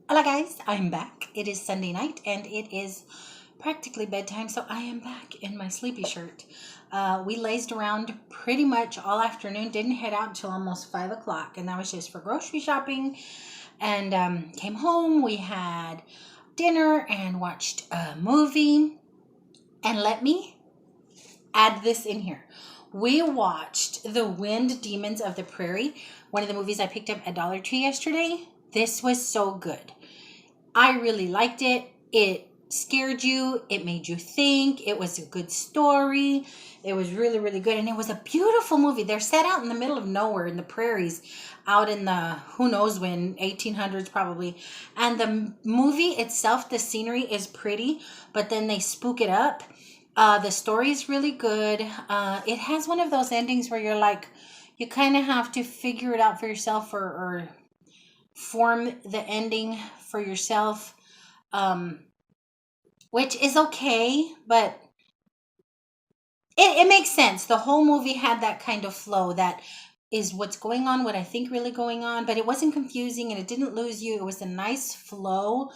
Hola guys, I'm back. It is Sunday night and it is practically bedtime, so I am back in my sleepy shirt. We lazed around pretty much all afternoon, didn't head out until almost 5 o'clock, and that was just for grocery shopping. And came home, we had dinner and watched a movie. And let me add this in here. We watched The Wind Demons of the Prairie, one of the movies I picked up at Dollar Tree yesterday. This was so good. I really liked it. It scared you. It made you think. It was a good story. It was really, really good. And it was a beautiful movie. They're set out in the middle of nowhere in the prairies, out in the, who knows when, 1800s probably. And the movie itself, the scenery is pretty, but then they spook it up. The story is really good. It has one of those endings where you're like, you kind of have to figure it out for yourself or form the ending for yourself, which is okay, but it makes sense. The whole movie had that kind of flow that is what's going on, what I think really going on, but it wasn't confusing and it didn't lose you. It was a nice flow.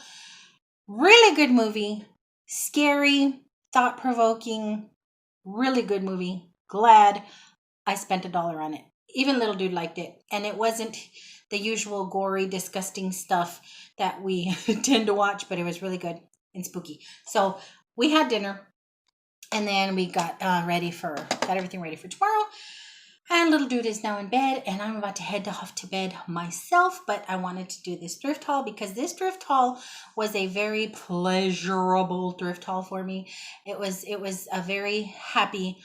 Really good movie. Scary, thought-provoking, really good movie. Glad I spent $1 on it. Even little dude liked it. And it wasn't the usual gory, disgusting stuff that we tend to watch, but it was really good and spooky. So we had dinner and then we got everything ready for tomorrow. And little dude is now in bed and I'm about to head off to bed myself, but I wanted to do this thrift haul because this thrift haul was a very pleasurable thrift haul for me. It was a very happy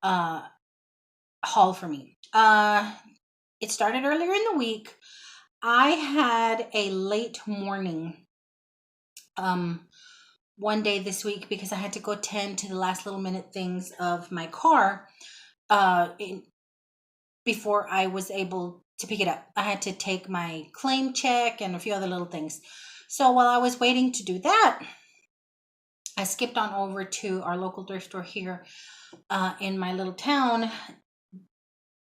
haul for me. It started earlier in the week. I had a late morning one day this week because I had to go tend to the last little minute things of my car before I was able to pick it up. I had to take my claim check and a few other little things. So while I was waiting to do that, I skipped on over to our local thrift store here in my little town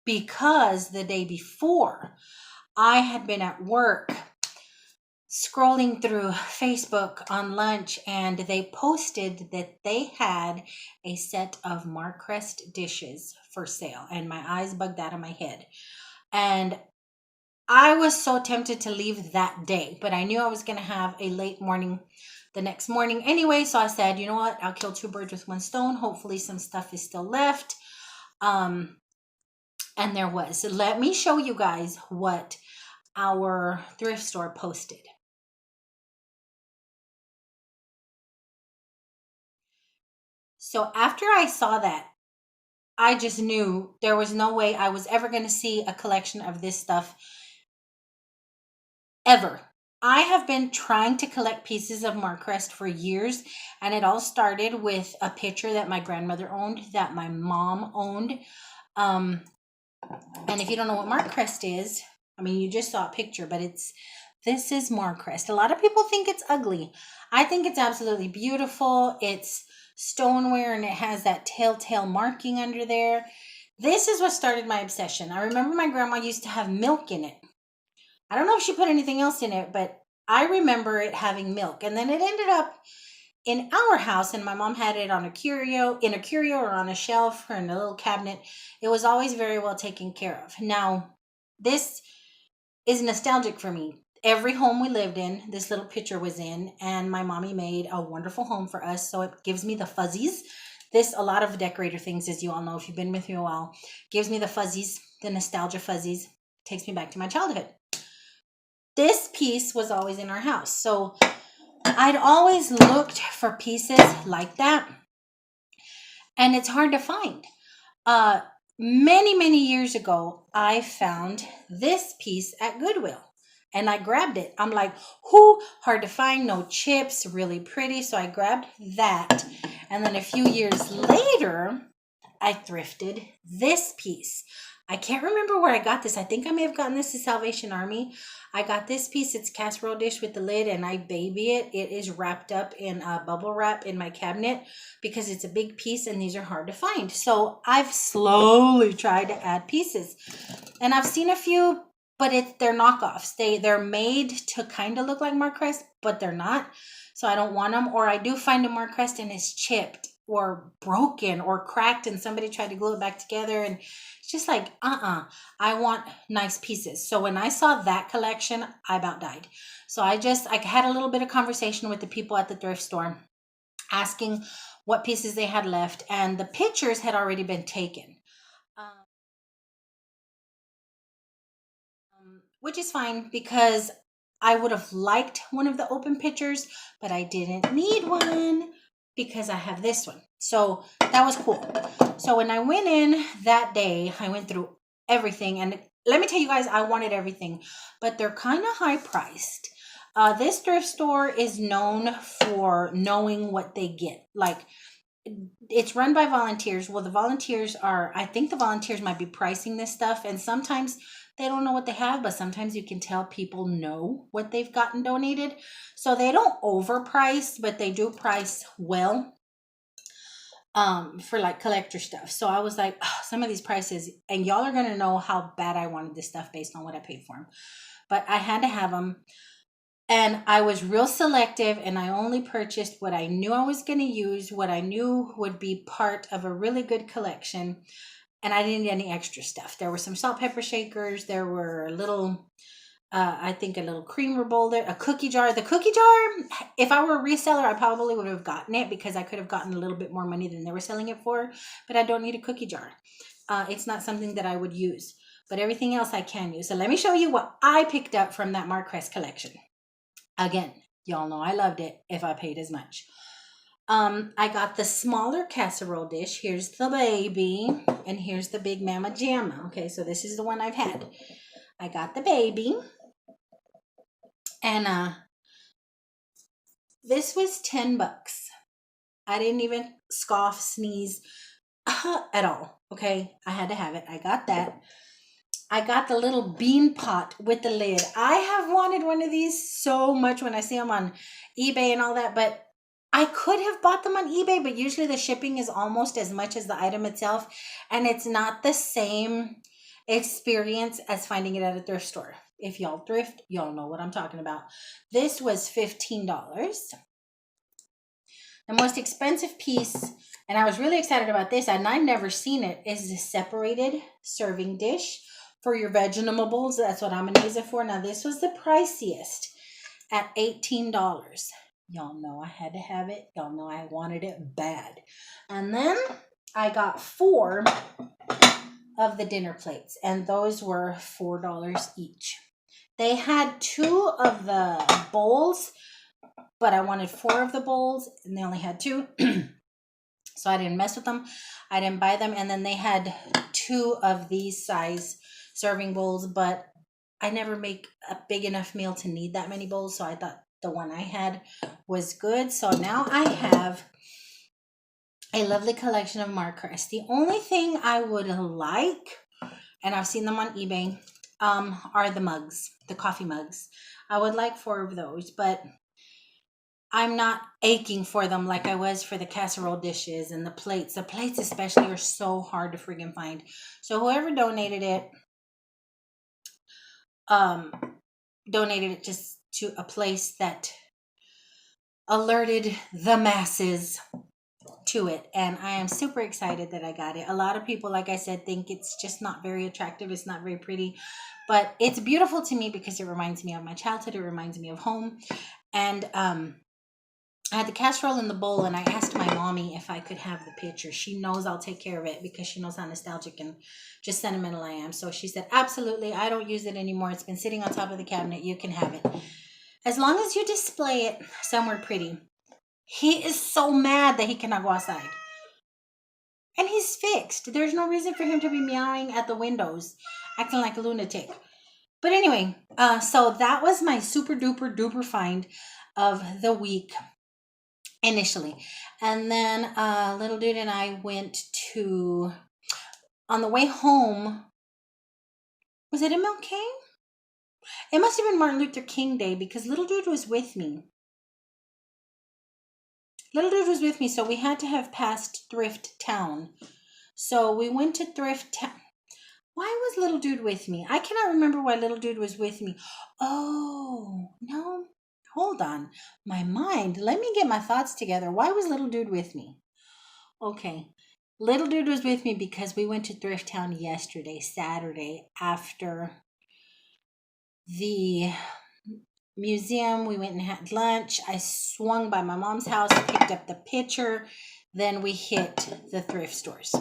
because the day before I had been at work scrolling through Facebook on lunch and they posted that they had a set of Markcrest dishes for sale and my eyes bugged out of my head. And I was so tempted to leave that day, but I knew I was going to have a late morning the next morning anyway. So I said, you know what? I'll kill two birds with one stone. Hopefully some stuff is still left. And there was. Let me show you guys what our thrift store posted. So after I saw that, I just knew there was no way I was ever going to see a collection of this stuff ever. I have been trying to collect pieces of Markcrest for years, and it all started with a picture that my grandmother owned, that my mom owned. And if you don't know what Markcrest is, I mean, you just saw a picture, but this is Markcrest. A lot of people think it's ugly. I think it's absolutely beautiful. It's stoneware and it has that telltale marking under there. This is what started my obsession. I remember my grandma used to have milk in it. I don't know if she put anything else in it, but I remember it having milk. And then it ended up in our house and my mom had it on a curio or on a shelf or in a little cabinet. It was always very well taken care of. Now, this is nostalgic for me. Every home we lived in, this little picture was in, and my mommy made a wonderful home for us, so it gives me the fuzzies. A lot of decorator things, as you all know, if you've been with me a while, gives me the fuzzies, the nostalgia fuzzies, takes me back to my childhood. This piece was always in our house, so I'd always looked for pieces like that, and it's hard to find. Many years ago, I found this piece at Goodwill. And I grabbed it. I'm like, hard to find, no chips, really pretty. So I grabbed that. And then a few years later, I thrifted this piece. I can't remember where I got this. I think I may have gotten this at Salvation Army. I got this piece. It's casserole dish with the lid and I baby it. It is wrapped up in bubble wrap in my cabinet because it's a big piece and these are hard to find. So I've slowly tried to add pieces. And I've seen a few but they're knockoffs. They're made to kind of look like Markcrest, but they're not. So I don't want them. Or I do find a Markcrest and it's chipped or broken or cracked, and somebody tried to glue it back together, and it's just like, I want nice pieces. So when I saw that collection, I about died. So I had a little bit of conversation with the people at the thrift store, asking what pieces they had left, and the pictures had already been taken. Um, which is fine because I would have liked one of the open pictures, but I didn't need one because I have this one. So that was cool. So when I went in that day, I went through everything, and let me tell you guys, I wanted everything, but they're kind of high priced. This thrift store is known for knowing what they get. Like, it's run by volunteers. Well, the volunteers are, I think the volunteers might be pricing this stuff, and sometimes they don't know what they have, but sometimes you can tell people know what they've gotten donated. So they don't overprice, but they do price well for like collector stuff. So I was like, oh, some of these prices, and y'all are going to know how bad I wanted this stuff based on what I paid for them. But I had to have them. And I was real selective, and I only purchased what I knew I was going to use, what I knew would be part of a really good collection. And I didn't need any extra stuff. There were some salt pepper shakers. There were a little, I think a little creamer bowl there, a cookie jar. The cookie jar, if I were a reseller, I probably would have gotten it because I could have gotten a little bit more money than they were selling it for. But I don't need a cookie jar. It's not something that I would use. But everything else I can use. So let me show you what I picked up from that Markcrest collection. Again, y'all know I loved it if I paid as much. I got the smaller casserole dish. Here's the baby, and here's the big mama jamma. Okay, so this is the one I've had. I got the baby, and this was $10. I didn't even scoff, sneeze at all. Okay, I had to have it. I got that. I got the little bean pot with the lid. I have wanted one of these so much when I see them on eBay and all that, but I could have bought them on eBay, but usually the shipping is almost as much as the item itself, and it's not the same experience as finding it at a thrift store. If y'all thrift, y'all know what I'm talking about. This was $15. The most expensive piece, and I was really excited about this, and I've never seen it, is the separated serving dish for your vegetables. That's what I'm gonna use it for. Now this was the priciest at $18. Y'all know I had to have it. Y'all know I wanted it bad. And then I got 4 of the dinner plates, and those were $4 each. They had 2 of the bowls, but I wanted 4 of the bowls, and they only had 2. So I didn't mess with them. I didn't buy them. And then they had 2 of these size serving bowls, but I never make a big enough meal to need that many bowls. So I thought the one I had was good. So now I have a lovely collection of Markcrest. The only thing I would like, and I've seen them on eBay, are the mugs, the coffee mugs. I would like 4 of those, but I'm not aching for them like I was for the casserole dishes and the plates. The plates especially are so hard to friggin' find. So whoever donated it, donated it just to a place that alerted the masses to it. And I am super excited that I got it. A lot of people, like I said, think it's just not very attractive. It's not very pretty. But it's beautiful to me because it reminds me of my childhood. It reminds me of home. And I had the casserole in the bowl, and I asked my mommy if I could have the picture. She knows I'll take care of it because she knows how nostalgic and just sentimental I am. So she said, absolutely, I don't use it anymore. It's been sitting on top of the cabinet. You can have it. As long as you display it somewhere pretty. He is so mad that he cannot go outside. And he's fixed. There's no reason for him to be meowing at the windows, acting like a lunatic. But anyway, so that was my super duper duper find of the week. Initially. And then little dude and I went to, on the way home, was it MLK? It must have been Martin Luther King Day because little dude was with me. Little dude was with me, so we had to have passed Thrift Town. So we went to Thrift Town. Why was little dude with me? I cannot remember why little dude was with me. Oh, no. Hold on. My mind. Let me get my thoughts together. Why was little dude with me? Okay. Little dude was with me because we went to Thrift Town yesterday, Saturday, after the museum. We went and had lunch. I swung by my mom's house, picked up the pitcher. Then we hit the thrift stores.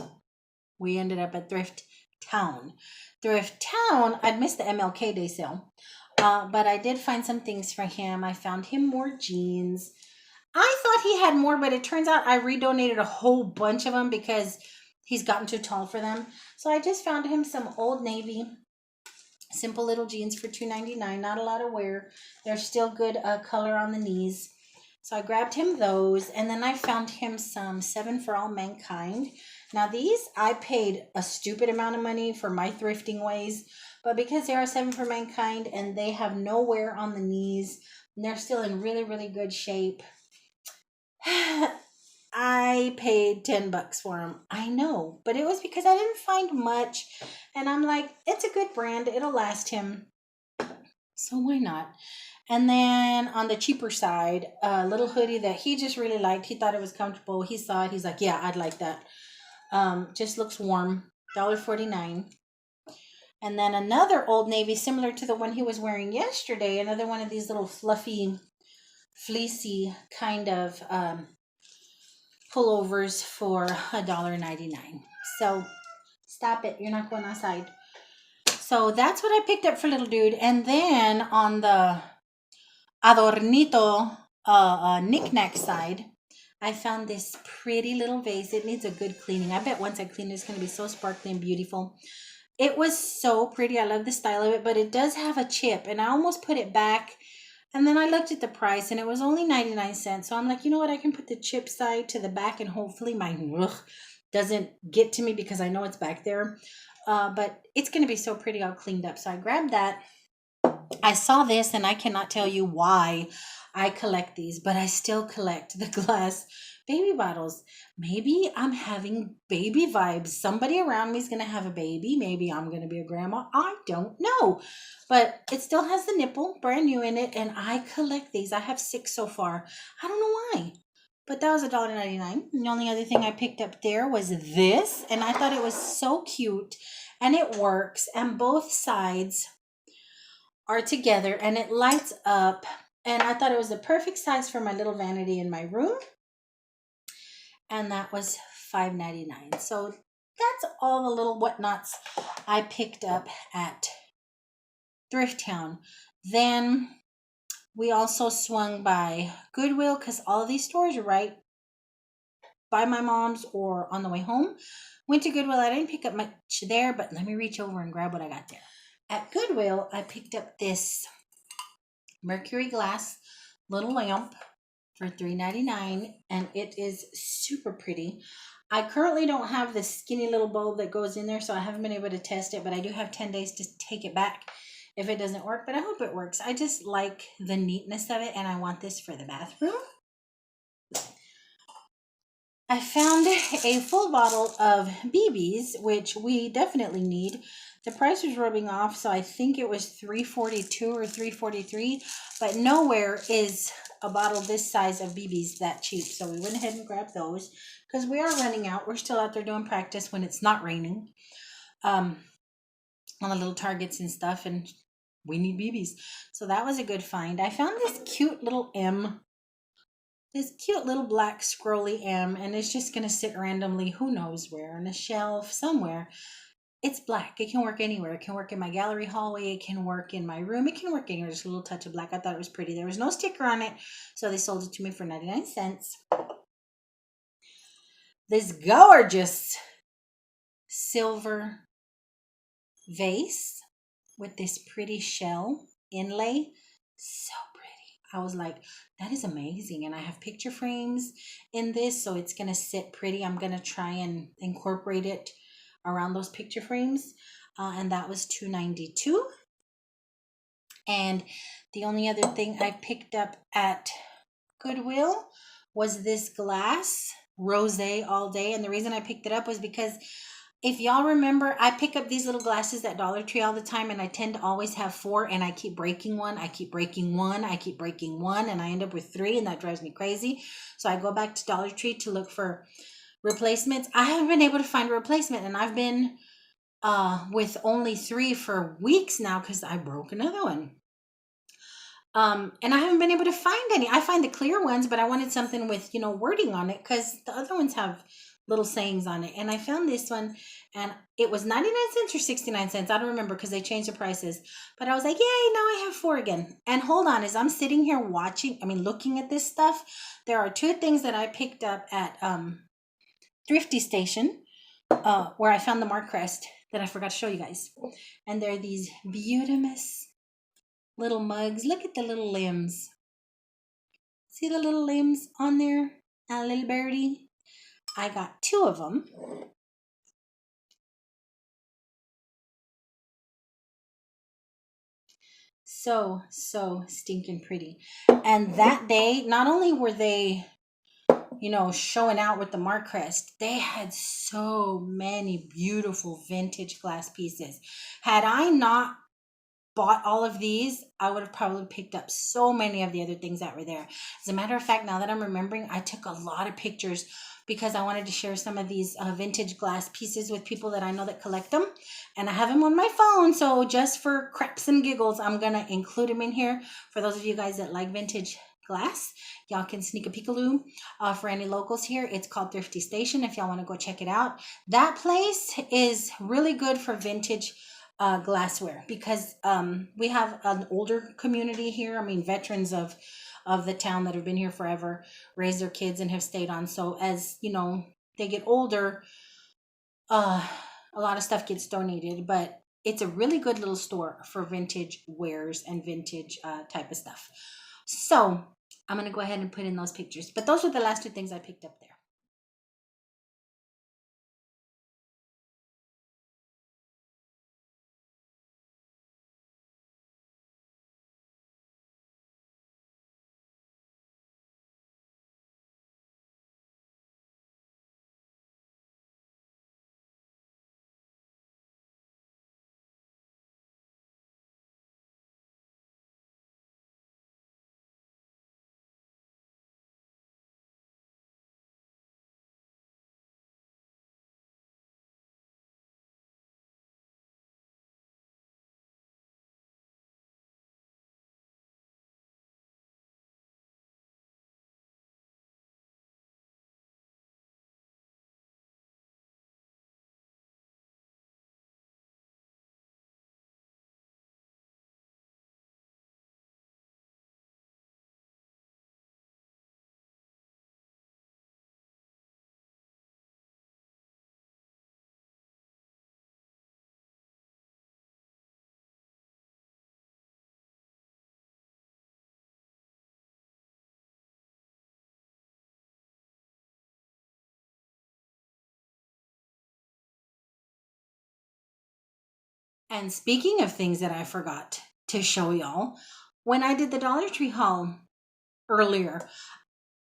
We ended up at Thrift Town. Thrift Town, I'd missed the MLK Day sale, but I did find some things for him. I found him more jeans. I thought he had more, but it turns out I redonated a whole bunch of them because he's gotten too tall for them. So I just found him some Old Navy simple little jeans for $2.99. Not a lot of wear. They're still good color on the knees. So I grabbed him those, and then I found him some 7 for All Mankind. Now these, I paid a stupid amount of money for my thrifting ways, but because they are 7 for Mankind and they have no wear on the knees, and they're still in really, really good shape, I paid $10 for them. I know, but it was because I didn't find much, and I'm like, it's a good brand. It'll last him, so why not? And then on the cheaper side, a little hoodie that he just really liked. He thought it was comfortable. He saw it. He's like, yeah, I'd like that. Just looks warm. $1.49. And then another Old Navy, similar to the one he was wearing yesterday. Another one of these little fluffy, fleecy kind of pullovers for $1.99. So stop it. You're not going outside. So that's what I picked up for little dude. And then on the adornito knick-knack side, I found this pretty little vase. It needs a good cleaning. I bet once I clean it, it's going to be so sparkly and beautiful. It was so pretty. I love the style of it, but it does have a chip, and I almost put it back. And then I looked at the price, and it was only 99 cents. So I'm like, you know what? I can put the chip side to the back, and hopefully my doesn't get to me because I know it's back there. But it's going to be so pretty all cleaned up. So I grabbed that. I saw this, and I cannot tell you why I collect these, but I still collect the glass baby bottles. Maybe I'm having baby vibes. Somebody around me is going to have a baby. Maybe I'm going to be a grandma. I don't know. But it still has the nipple, brand new in it, and I collect these. I have 6 so far. I don't know why. But that was $1.99. The only other thing I picked up there was this, and I thought it was so cute, and it works, and both sides are together, and it lights up, and I thought it was the perfect size for my little vanity in my room, and that was $5.99. So that's all the little whatnots I picked up at Thrift Town. Then we also swung by Goodwill because all of these stores are right by my mom's or on the way home. Went to Goodwill. I didn't pick up much there, but let me reach over and grab what I got there. At Goodwill, I picked up this mercury glass little lamp for $3.99, and it is super pretty. I currently don't have the skinny little bulb that goes in there, so I haven't been able to test it, but I do have 10 days to take it back if it doesn't work, but I hope it works. I just like the neatness of it, and I want this for the bathroom. I found a full bottle of BBs, which we definitely need. The price was rubbing off, so I think it was $3.42 or $3.43, but nowhere is a bottle this size of BBs that cheap. So we went ahead and grabbed those because we are running out. We're still out there doing practice when it's not raining on the little Targets and stuff, and we need BBs. So that was a good find. I found this cute little M. This cute little black scrolly M, and it's just going to sit randomly, who knows where, on a shelf somewhere. It's black. It can work anywhere. It can work in my gallery hallway. It can work in my room. It can work anywhere. Just a little touch of black. I thought it was pretty. There was no sticker on it, so they sold it to me for 99 cents. This gorgeous silver vase with this pretty shell inlay. So pretty. I was like, that is amazing. And I have picture frames in this, so it's going to sit pretty. I'm going to try and incorporate it around those picture frames. And that was $2.92. And the only other thing I picked up at Goodwill was this glass rosé all day. And the reason I picked it up was because If y'all remember, I pick up these little glasses at Dollar Tree all the time, and I tend to always have four, and I keep breaking one, I keep breaking one, I keep breaking one, and I end up with three, and that drives me crazy. So I go back to Dollar Tree to look for replacements. I haven't been able to find a replacement, and I've been with only three for weeks now because I broke another one. And I haven't been able to find any. I find the clear ones, but I wanted something with, wording on it because the other ones have little sayings on it. And I found this one, and it was 99 cents or 69 cents. I don't remember because they changed the prices. But I was like, yay, now I have four again. And hold on, as I'm sitting here looking at this stuff, there are two things that I picked up at Thrifty Station, where I found the Markcrest that I forgot to show you guys. And they're these beautiful little mugs. Look at the little limbs. See the little limbs on there? A little birdie. I got two of them. So stinking pretty. And that day, not only were they, showing out with the Markcrest, they had so many beautiful vintage glass pieces. Had I not bought all of these, I would have probably picked up so many of the other things that were there. As a matter of fact, now that I'm remembering, I took a lot of pictures because I wanted to share some of these vintage glass pieces with people that I know that collect them. And I have them on my phone. So just for craps and giggles, I'm going to include them in here. For those of you guys that like vintage glass, y'all can sneak a peekaloo. For any locals here, it's called Thrifty Station if y'all want to go check it out. That place is really good for vintage glassware because we have an older community here. I mean, veterans of the town that have been here forever, raised their kids and have stayed on. So as they get older, a lot of stuff gets donated, but it's a really good little store for vintage wares and vintage type of stuff. So I'm going to go ahead and put in those pictures, but those were the last two things I picked up there. And speaking of things that I forgot to show y'all, when I did the Dollar Tree haul earlier,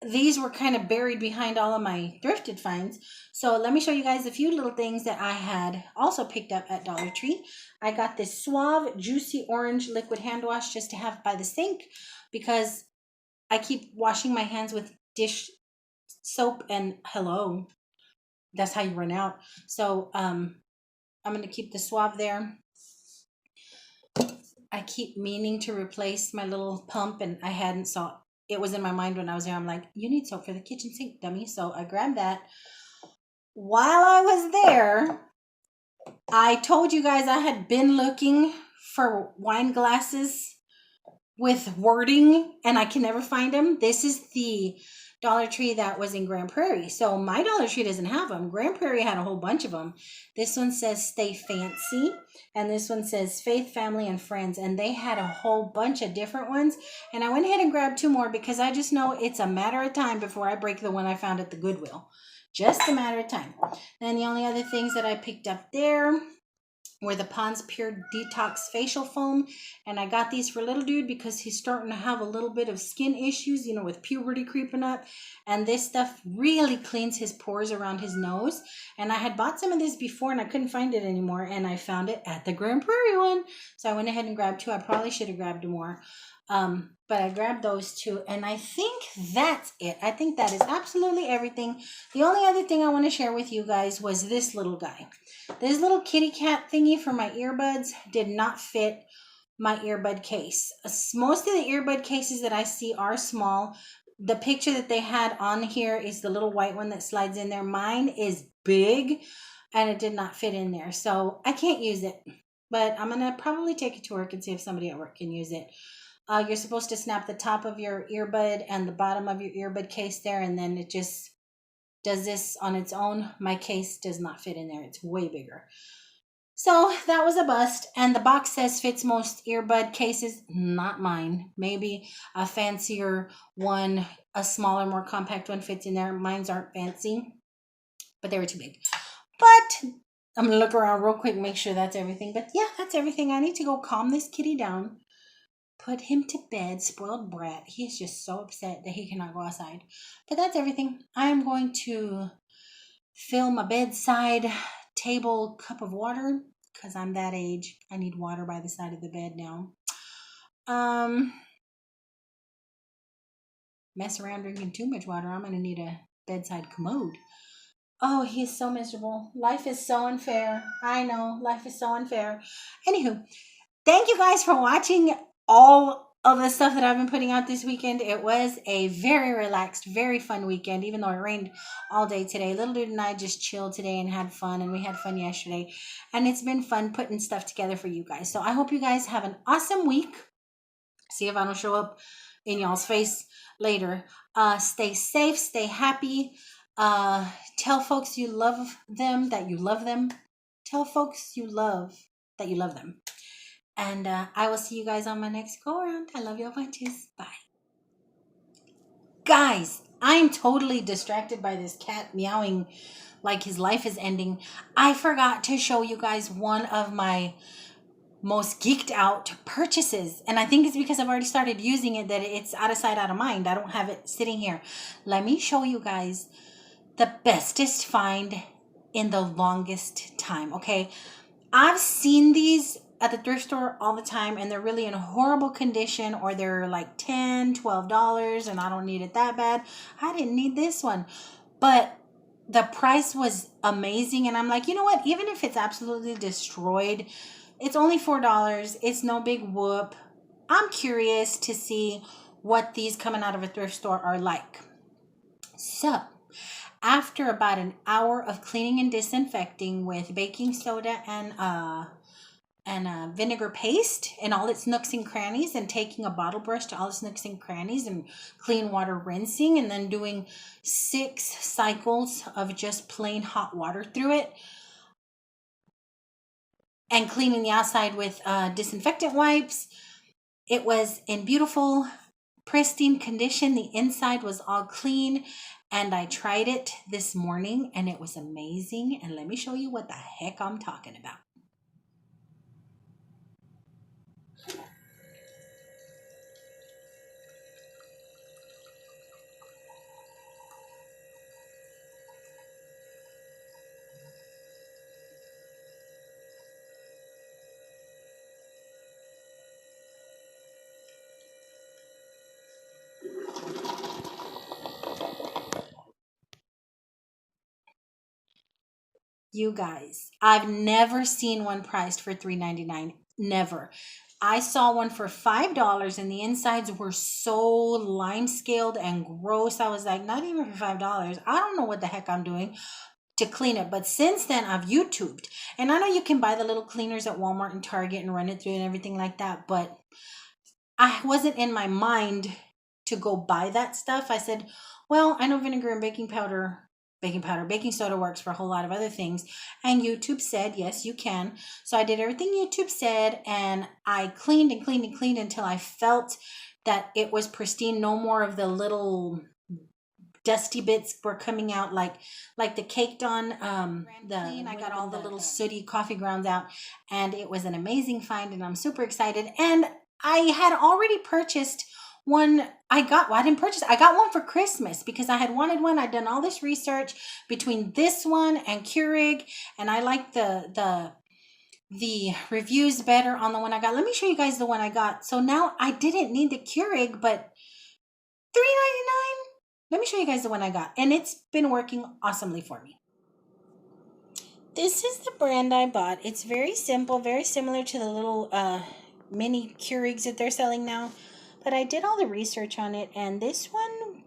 these were kind of buried behind all of my thrifted finds. So let me show you guys a few little things that I had also picked up at Dollar Tree. I got this Suave Juicy Orange Liquid Hand Wash just to have by the sink because I keep washing my hands with dish soap and hello, that's how you run out. So I'm going to keep the Suave there. I keep meaning to replace my little pump, and I hadn't, so it was in my mind when I was there. I'm like, you need soap for the kitchen sink, dummy. So I grabbed that. While I was there, I told you guys I had been looking for wine glasses with wording, and I can never find them. This is the Dollar Tree that was in Grand Prairie. So my Dollar Tree doesn't have them. Grand Prairie had a whole bunch of them. This one says Stay Fancy, and this one says Faith, Family, and Friends, and they had a whole bunch of different ones. And I went ahead and grabbed two more because I just know it's a matter of time before I break the one I found at the Goodwill. Just a matter of time. Then the only other things that I picked up there were the Pond's Pure Detox Facial Foam. And I got these for little dude because he's starting to have a little bit of skin issues, you know, with puberty creeping up. And this stuff really cleans his pores around his nose. And I had bought some of this before and I couldn't find it anymore. And I found it at the Grand Prairie one. So I went ahead and grabbed two. I probably should have grabbed more. But I grabbed those two, and I think that's it. I think that is absolutely everything. The only other thing I want to share with you guys was this little guy. This little kitty cat thingy for my earbuds did not fit my earbud case. Most of the earbud cases that I see are small. The picture that they had on here is the little white one that slides in there. Mine is big, and it did not fit in there, so I can't use it. But I'm going to probably take it to work and see if somebody at work can use it. You're supposed to snap the top of your earbud and the bottom of your earbud case there, and then it just does this on its own. My case does not fit in there. It's way bigger. So that was a bust. And the box says fits most earbud cases. Not mine. Maybe a fancier one, a smaller, more compact one fits in there. Mine's aren't fancy, but they were too big. But I'm going to look around real quick and make sure that's everything. But yeah, that's everything. I need to go calm this kitty down. Put him to bed, spoiled brat. He's just so upset that he cannot go outside. But that's everything. I am going to fill my bedside table cup of water because I'm that age. I need water by the side of the bed now. Mess around drinking too much water, I'm going to need a bedside commode. Oh, he's so miserable. Life is so unfair. I know, life is so unfair. Anywho, thank you guys for watching all of the stuff that I've been putting out this weekend. It was a very relaxed, very fun weekend, even though it rained all day today. Little dude and I just chilled today and had fun, and we had fun yesterday. And it's been fun putting stuff together for you guys. So I hope you guys have an awesome week. See if I don't show up in y'all's face later. Stay safe, stay happy. Tell folks you love them, that you love them. Tell folks you love that you love them. And I will see you guys on my next go around. I love you all bunches. Bye. Guys, I am totally distracted by this cat meowing like his life is ending. I forgot to show you guys one of my most geeked out purchases. And I think it's because I've already started using it that it's out of sight, out of mind. I don't have it sitting here. Let me show you guys the bestest find in the longest time. Okay. I've seen these at the thrift store all the time, and they're really in horrible condition, or they're like $10, $12, and I don't need it that bad. I didn't need this one, but the price was amazing. And I'm like, you know what? Even if it's absolutely destroyed, it's only $4. It's no big whoop. I'm curious to see what these coming out of a thrift store are like. So after about an hour of cleaning and disinfecting with baking soda and vinegar paste in all its nooks and crannies, and taking a bottle brush to all its nooks and crannies and clean water rinsing, and then doing 6 cycles of just plain hot water through it, and cleaning the outside with disinfectant wipes, it was in beautiful, pristine condition. The inside was all clean, and I tried it this morning, and it was amazing. And let me show you what the heck I'm talking about. You guys, I've never seen one priced for $3.99. Never. I saw one for $5, and the insides were so lime scaled and gross. I was like, not even for $5. I don't know what the heck I'm doing to clean it. But since then, I've YouTubed. And I know you can buy the little cleaners at Walmart and Target and run it through and everything like that. But I wasn't in my mind to go buy that stuff. I said, well, I know vinegar and baking soda works for a whole lot of other things. And YouTube said, yes, you can. So I did everything YouTube said, and I cleaned and cleaned and cleaned until I felt that it was pristine. No more of the little dusty bits were coming out, like the caked on the clean. I got all the little sooty coffee grounds out, and it was an amazing find, and I'm super excited. And I had already purchased one. I got one for Christmas because I had wanted one. I'd done all this research between this one and Keurig, and I like the reviews better on the one I got. Let me show you guys the one I got. So now I didn't need the Keurig, but $3.99. Let me show you guys the one I got, and it's been working awesomely for me. This is the brand I bought. It's very simple, very similar to the little mini Keurigs that they're selling now. But I did all the research on it, and this one,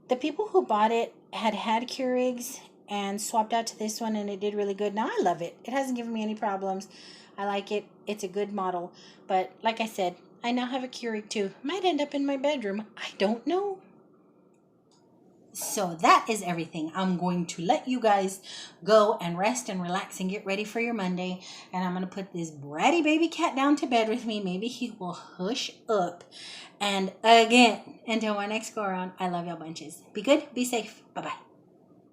the people who bought it had Keurigs and swapped out to this one, and it did really good. Now I love it. It hasn't given me any problems. I like it. It's a good model. But like I said, I now have a Keurig too. Might end up in my bedroom. I don't know. So that is everything. I'm going to let you guys go and rest and relax and get ready for your Monday. And I'm going to put this bratty baby cat down to bed with me. Maybe he will hush up. And again, until my next go around, I love y'all bunches. Be good. Be safe. Bye-bye.